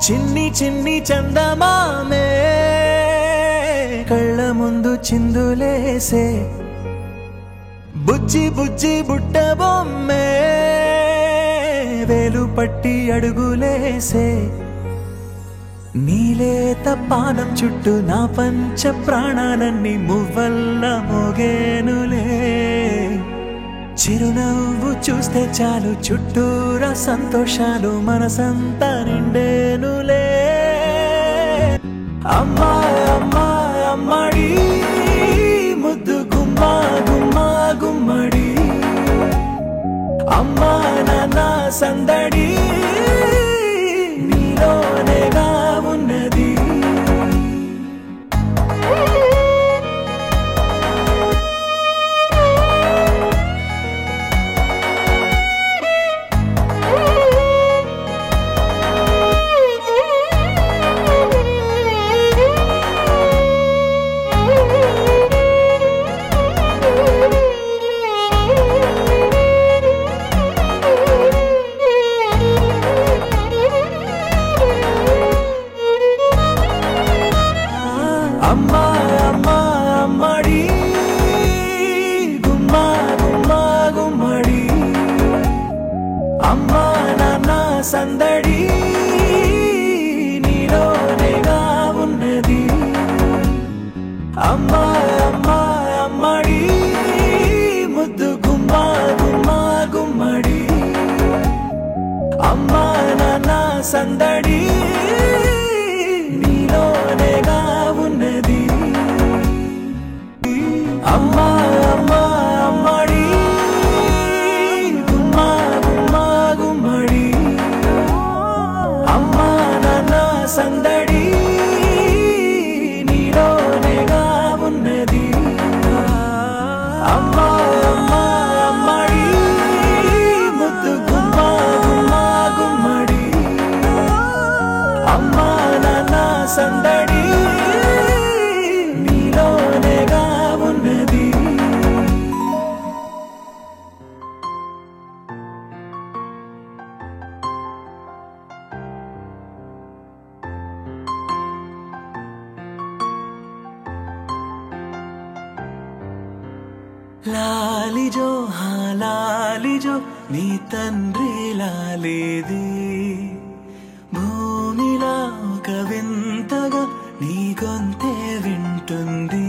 చిన్ని చిన్ని చందమామే కళ్ళ ముందు చిందులేసే బుజ్జి బుజ్జి బుట్ట బొమ్మే వేలు పట్టి అడుగులేసే నీలేత పానం చుట్టూ నా పంచ ప్రాణాలన్నీ మువ్వల్ల మోగేనులే చిరునవ్వు చూస్తే చాలు చుట్టూరా సంతోషాలు మనసంతా నిండేనులే అమ్మా అమ్మా అమ్మడి ముద్దు గుమ్మా గుమ్మా గుమ్మడి అమ్మా నాన్న సందడి నీలోనేగా ఉన్నది అమ్మా అమ్మా అమ్మడి గుమ్మా గుమ్మా గుమ్మడి అమ్మా నాన్న సందడి నీలోనేగా ఉన్నది అమ్మా అమ్మా అమ్మడి ముద్దు గుమ్మా గుమ్మా గుమ్మడి అమ్మా నాన్న సందడి నీలోనేగా ఉన్నది అమ్మా అమ్మా అమ్మడి గుమ్మా గుమ్మా గుమ్మడి అమ్మా నాన్న సందడి నీలోనేగా ఉన్నది అమ్మా అమ్మా అమ్మడి ముద్దు గుమ్మా గుమ్మా గుమ్మడి అమ్మా నాన్న సందడి నీలోనేగా ఉన్నది లాలిజో లాలిజో నీ తండ్రి లాలేది భూమిలా ఒక వింతగా నీ గొంతే వింటుంది